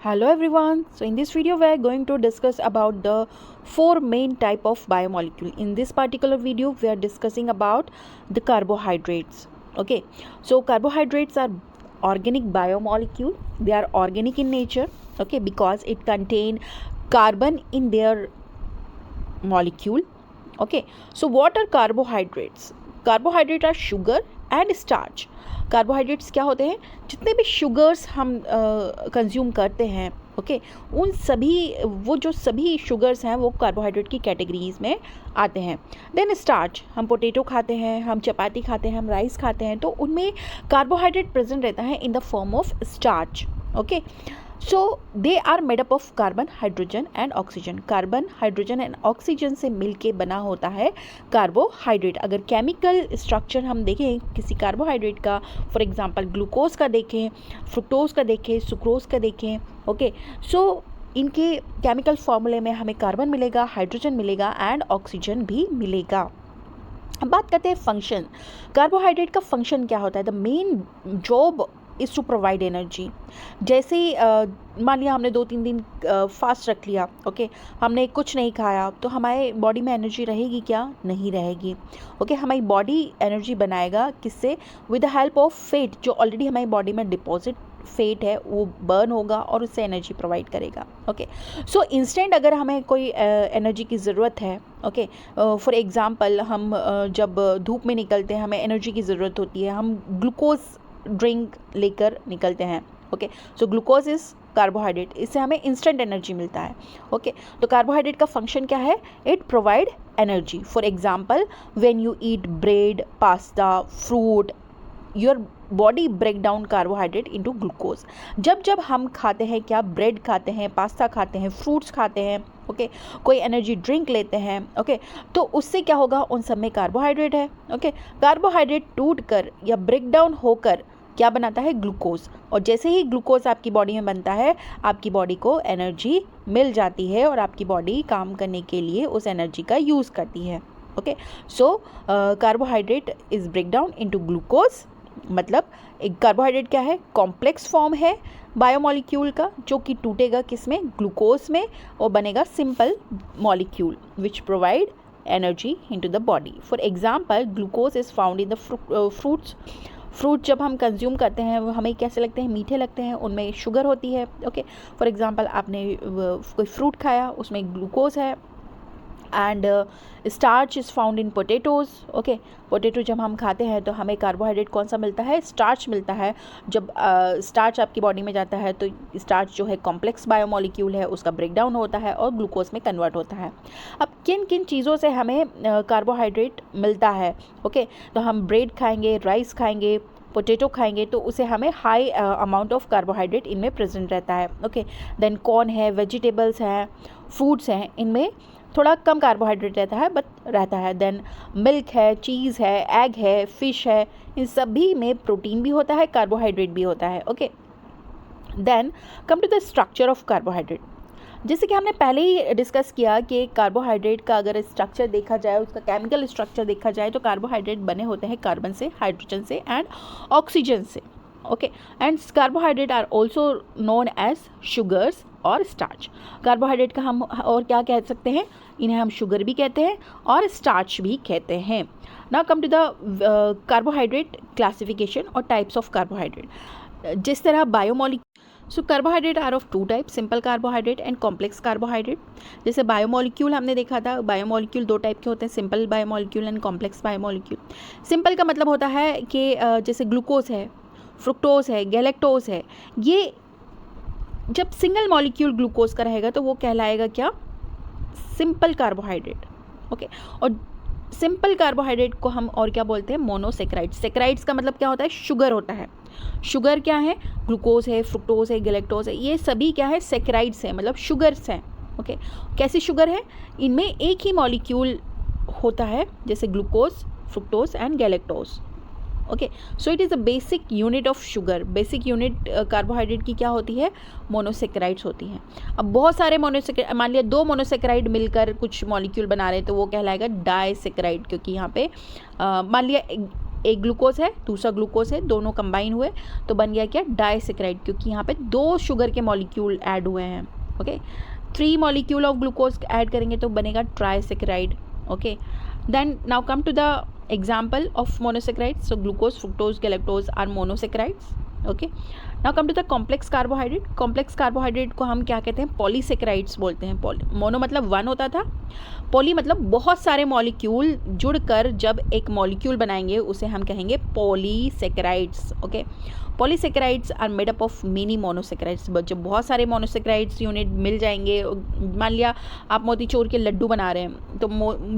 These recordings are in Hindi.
Hello everyone. So in this video we are going to discuss about the four main type of biomolecule. In this particular video we are discussing about the carbohydrates. Okay. So carbohydrates are organic biomolecule. They are organic in nature. Okay, because it contain carbon in their molecule. Okay. So what are carbohydrates? Carbohydrates are sugar and starch. Carbohydrates क्या होते हैं? जितने भी शुगर्स हम कंज्यूम करते हैं, ओके, उन सभी वो जो सभी शुगर्स हैं वो कार्बोहाइड्रेट की कैटेगरीज में आते हैं. देन स्टार्च, हम पोटैटो खाते हैं, हम चपाती खाते हैं, हम राइस खाते हैं, तो उनमें कार्बोहाइड्रेट प्रेजेंट रहता है in the form of starch. Okay, so they are made up of carbon, hydrogen and oxygen. Carbon, hydrogen and oxygen से मिलके बना होता है कार्बोहाइड्रेट. अगर केमिकल स्ट्रक्चर हम देखें किसी कार्बोहाइड्रेट का, फॉर एग्जांपल ग्लूकोज का देखें, फ्रुक्टोज का देखें, सुक्रोज का देखें, ओके, सो इनके केमिकल फॉर्मूले में हमें कार्बन मिलेगा, हाइड्रोजन मिलेगा एंड ऑक्सीजन भी मिलेगा. अब बात करते हैं फंक्शन. कार्बोहाइड्रेट का फंक्शन क्या होता है? The main job is to provide energy. जैसे मान लिया हमने 2-3 दिन फास्ट रख लिया, ओके, हमने कुछ नहीं खाया, तो हमारे बॉडी में एनर्जी रहेगी क्या? नहीं रहेगी. ओके, हमारी बॉडी एनर्जी बनाएगा किससे? With the help of fat. जो ऑलरेडी हमारी बॉडी में डिपॉजिट फैट है वो बर्न होगा और उससे एनर्जी प्रोवाइड करेगा. ओके, सो इंस्टेंट अगर हमें कोई एनर्जी की ज़रूरत है, ओके, फॉर एग्ज़ाम्पल हम जब धूप में निकलते हैं हमें एनर्जी की ज़रूरत होती है, हम ग्लूकोज ड्रिंक लेकर निकलते हैं. Okay, so glucose is carbohydrate, इससे हमें इंस्टेंट एनर्जी मिलता है. ओके, तो कार्बोहाइड्रेट का फंक्शन क्या है? It provide energy. For example when you eat bread, pasta, fruit, your body break down carbohydrate into glucose. जब हम खाते हैं क्या? ब्रेड खाते हैं, पास्ता खाते हैं, फ्रूट्स खाते हैं, ओके, कोई एनर्जी ड्रिंक लेते हैं, ओके, तो उससे क्या होगा? उन सब में कार्बोहाइड्रेट है. ओके, कार्बोहाइड्रेट टूट कर या ब्रेक डाउन होकर क्या बनाता है? ग्लूकोज. और जैसे ही ग्लूकोज आपकी बॉडी में बनता है आपकी बॉडी को एनर्जी मिल जाती है और आपकी बॉडी काम करने के लिए उस एनर्जी का यूज़ करती है. Okay, so carbohydrate is break down into glucose. मतलब एक कार्बोहाइड्रेट क्या है? कॉम्प्लेक्स फॉर्म है बायोमॉलिक्यूल का, जो कि टूटेगा किस में? ग्लूकोज में, और बनेगा simple molecule which provide energy into the body. For example glucose is found in the fruits. Fruit जब हम कंज्यूम करते हैं वो हमें कैसे लगते हैं? मीठे लगते हैं, उनमें शुगर होती है. ओके, फॉर एग्जांपल आपने कोई फ्रूट खाया, उसमें ग्लूकोज है. And starch is found in potatoes. Okay, potato जब हम खाते हैं तो हमें कार्बोहाइड्रेट कौन सा मिलता है? स्टार्च मिलता है. जब स्टार्च आपकी बॉडी में जाता है तो स्टार्च जो है कॉम्प्लेक्स बायोमॉलिक्यूल है, उसका ब्रेक डाउन होता है और ग्लूकोज में कन्वर्ट होता है. अब किन किन चीज़ों से हमें कार्बोहाइड्रेट मिलता है? ओके, तो हम ब्रेड खाएंगे, राइस खाएंगे, पोटैटो खाएंगे, तो उसे हमें हाई अमाउंट ऑफ कार्बोहाइड्रेट इनमें प्रेजेंट रहता है. ओके, देन कॉर्न है, वेजिटेबल्स हैं, फ्रूट्स हैं, इनमें थोड़ा कम कार्बोहाइड्रेट रहता है. देन मिल्क है, चीज़ है, एग है, फिश है, इन सभी में प्रोटीन भी होता है, कार्बोहाइड्रेट भी होता है. Okay, then come to the structure of carbohydrate. जैसे कि हमने पहले ही डिस्कस किया कि कार्बोहाइड्रेट का अगर स्ट्रक्चर देखा जाए, उसका केमिकल स्ट्रक्चर देखा जाए, तो कार्बोहाइड्रेट बने होते हैं कार्बन से, हाइड्रोजन से एंड ऑक्सीजन से. Okay, and carbohydrate are also known as sugars और स्टार्च. कार्बोहाइड्रेट का हम और क्या कह सकते हैं? इन्हें हम शुगर भी कहते हैं और स्टार्च भी कहते हैं. Now come to the carbohydrate classification और टाइप्स ऑफ कार्बोहाइड्रेट. जिस तरह so carbohydrate are of 2 type, simple carbohydrate and complex carbohydrate. जैसे बायोमॉलिक्यूल हमने देखा था, बायोमॉलिक्यूल 2 टाइप के होते हैं, simple biomolecule and complex biomolecule. Simple का मतलब होता है कि जैसे ग्लूकोज है, फ्रुक्टोज है, गैलेक्टोज है, ये जब सिंगल मॉलिक्यूल ग्लूकोज का रहेगा तो वो कहलाएगा क्या? Simple carbohydrate. ओके, और सिंपल कार्बोहाइड्रेट को हम और क्या बोलते हैं? मोनोसेक्राइड्स. सेक्राइड्स का मतलब क्या होता है? शुगर होता है. शुगर क्या है? ग्लूकोज है, फ्रुक्टोज है, गैलेक्टोज है, ये सभी क्या है? सेक्राइड्स हैं, मतलब शुगर्स हैं. ओके, कैसी शुगर है? इनमें एक ही मॉलिक्यूल होता है, जैसे glucose, fructose and galactose. Okay, so it is a basic unit of sugar. Basic unit carbohydrate की क्या होती है? मोनोसेक्राइड्स होती हैं. अब बहुत सारे मान लिया 2 मोनोसेक्राइड मिलकर कुछ मॉलिक्यूल बना रहे हैं तो वो कहलाएगा डाइसेक्राइड, क्योंकि यहाँ पे मान लिया एक ग्लूकोज है, दूसरा ग्लूकोज है, दोनों कंबाइन हुए तो बन गया क्या, डाइसेक्राइड, क्योंकि यहाँ पे 2 शुगर के मॉलिक्यूल ऐड हुए हैं। Okay, 3 molecule of glucose add करेंगे तो बनेगा trisaccharide. Okay, then now come to the example of monosaccharides. So glucose, fructose, galactose are monosaccharides. Okay, now come to the complex carbohydrate. Complex carbohydrate को हम क्या कहते हैं, पॉलीसेक्राइड्स बोलते हैं. मोनो मतलब 1 होता था, पॉली मतलब बहुत सारे मॉलिक्यूल जुड़कर जब एक मॉलिक्यूल बनाएंगे उसे हम कहेंगे polysaccharides. Okay, polysaccharides are made up of many monosaccharides. जब बहुत सारे मोनोसेक्राइड्स यूनिट मिल जाएंगे, मान लिया आप मोतीचूर के लड्डू बना रहे हैं तो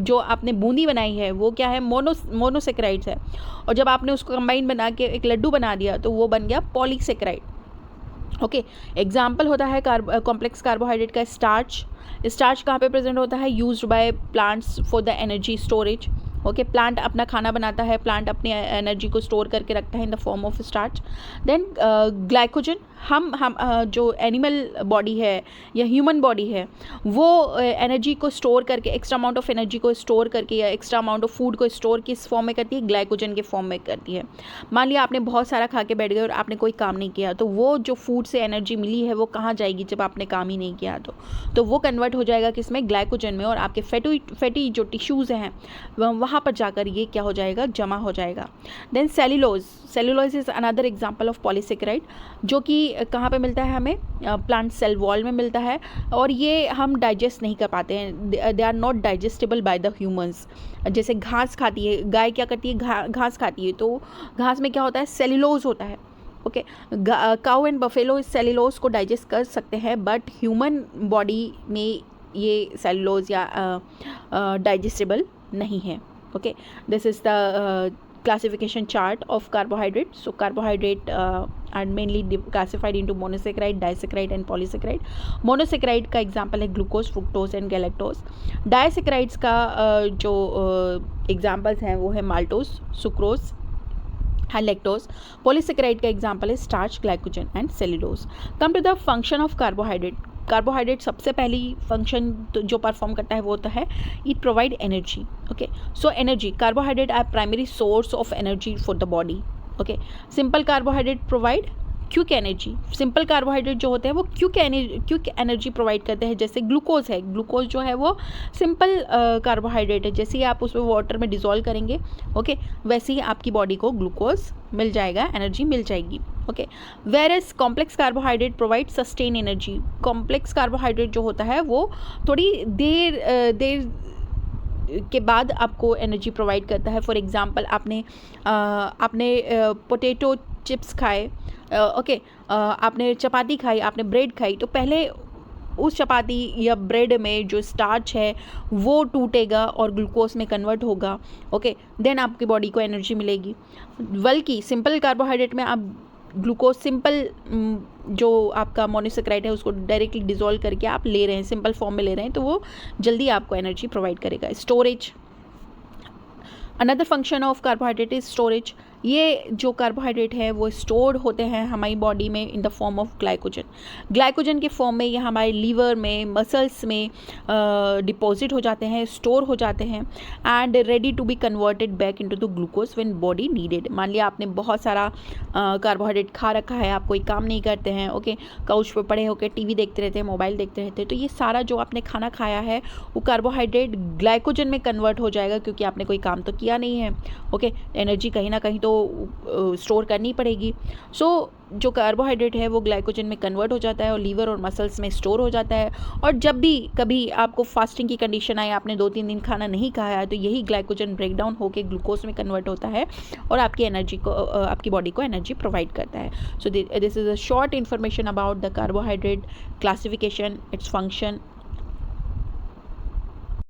जो आपने बूंदी बनाई है वो क्या है, मोनोसेक्राइड्स है, और जब आपने उसको कंबाइन बना के एक लड्डू बना दिया तो वो बन गया पॉलीसेक्राइड. ओके, एग्जाम्पल होता है कॉम्प्लेक्स कार्बोहाइड्रेट का स्टार्च. स्टार्च कहाँ पे प्रेजेंट होता है, used by plants for the energy storage. Okay, plant अपना खाना बनाता है, प्लांट अपनी एनर्जी को स्टोर करके रखता है in the form of starch. Then glycogen, हम जो एनिमल बॉडी है या ह्यूमन बॉडी है वो एनर्जी को स्टोर करके, एक्स्ट्रा अमाउंट ऑफ एनर्जी को स्टोर करके या एक्स्ट्रा अमाउंट ऑफ फूड को स्टोर किस फॉर्म में करती है, ग्लाइकोजन के फॉर्म में करती है. मान लिया आपने बहुत सारा खा के बैठ गए और आपने कोई काम नहीं किया, तो वो जो फूड से एनर्जी मिली है वो कहाँ जाएगी जब आपने काम ही नहीं किया, तो वो कन्वर्ट हो जाएगा किसमें, ग्लाइकोजन में, और आपके फैटी जो टिश्यूज़ हैं वहाँ पर जाकर ये क्या हो जाएगा, जमा हो जाएगा. Then cellulose is another example of polysaccharide, जो कि कहाँ पे मिलता है हमें, प्लांट सेल वॉल में मिलता है, और ये हम डाइजेस्ट नहीं कर पाते हैं, they are not digestible by the humans. जैसे घास खाती है गाय, क्या करती है, घास खाती है, तो घास में क्या होता है, सेलुलोज होता है. ओके, काउ एंड बफेलो इस सेलुलोज को डाइजेस्ट कर सकते हैं, बट ह्यूमन बॉडी में ये सेलुलोज या डाइजेस्टेबल नहीं है. Okay, this is the classification chart of carbohydrates. So carbohydrate are mainly classified into monosaccharide, disaccharide and polysaccharide. Monosaccharide का example है glucose, fructose and galactose. Disaccharides का जो examples हैं वो है maltose, sucrose and lactose. Polysaccharide का example है starch, glycogen and cellulose. Come to the function of carbohydrate. Carbohydrate सबसे पहली फंक्शन जो परफॉर्म करता है वो होता है it provide energy. Okay, so energy, carbohydrate are primary source of energy for the body. Okay, simple carbohydrate provide quick energy. Simple carbohydrate जो होते हैं वो क्विक एनर्जी प्रोवाइड करते हैं. जैसे ग्लूकोज है, ग्लूकोज जो है वो सिंपल कार्बोहाइड्रेट है, जैसे ही आप उसमें वाटर में डिज़ोल्व करेंगे ओके वैसे ही आपकी बॉडी को ग्लूकोज मिल जाएगा, एनर्जी मिल जाएगी. Okay, whereas complex carbohydrate provide sustain energy. Complex carbohydrate जो होता है वो थोड़ी देर के बाद आपको एनर्जी प्रोवाइड करता है. फॉर एग्जांपल आपने पोटैटो चिप्स खाए, ओके, आपने चपाती खाई, आपने ब्रेड खाई, तो पहले उस चपाती या ब्रेड में जो स्टार्च है वो टूटेगा और ग्लूकोज में कन्वर्ट होगा. ओके, देन आपकी बॉडी को एनर्जी मिलेगी. बल्कि सिंपल कार्बोहाइड्रेट में आप ग्लूकोज सिंपल जो आपका मोनोसेक्राइड है उसको डायरेक्टली डिज़ोल्व करके आप ले रहे हैं, सिंपल फॉर्म में ले रहे हैं, तो वो जल्दी आपको एनर्जी प्रोवाइड करेगा. Storage, another function of carbohydrate is storage. ये जो कार्बोहाइड्रेट है वो स्टोर्ड होते हैं हमारी बॉडी में इन the form of glycogen. Glycogen के फॉर्म में ये हमारे लीवर में, मसल्स में डिपॉजिट हो जाते हैं, स्टोर हो जाते हैं and ready to be converted back into the glucose when body needed. मान लिया आपने बहुत सारा कार्बोहाइड्रेट खा रखा है, आप कोई काम नहीं करते हैं, ओके, काउच पे पड़े होकर टीवी देखते रहते हैं, मोबाइल देखते रहते हैं, तो ये सारा जो आपने खाना खाया है वो कार्बोहाइड्रेट ग्लाइकोजन में कन्वर्ट हो जाएगा क्योंकि आपने कोई काम तो किया नहीं है. ओके, एनर्जी कहीं ना कहीं तो स्टोर करनी पड़ेगी. सो जो कार्बोहाइड्रेट है वो ग्लाइकोजन में कन्वर्ट हो जाता है और लीवर और मसल्स में स्टोर हो जाता है. और जब भी कभी आपको फास्टिंग की कंडीशन आए, आपने 2-3 दिन खाना नहीं खाया है, तो यही ग्लाइकोजन ब्रेक डाउन होकर ग्लूकोज में कन्वर्ट होता है और आपकी एनर्जी को, आपकी बॉडी को एनर्जी प्रोवाइड करता है. So this is a short information about the carbohydrate classification, its function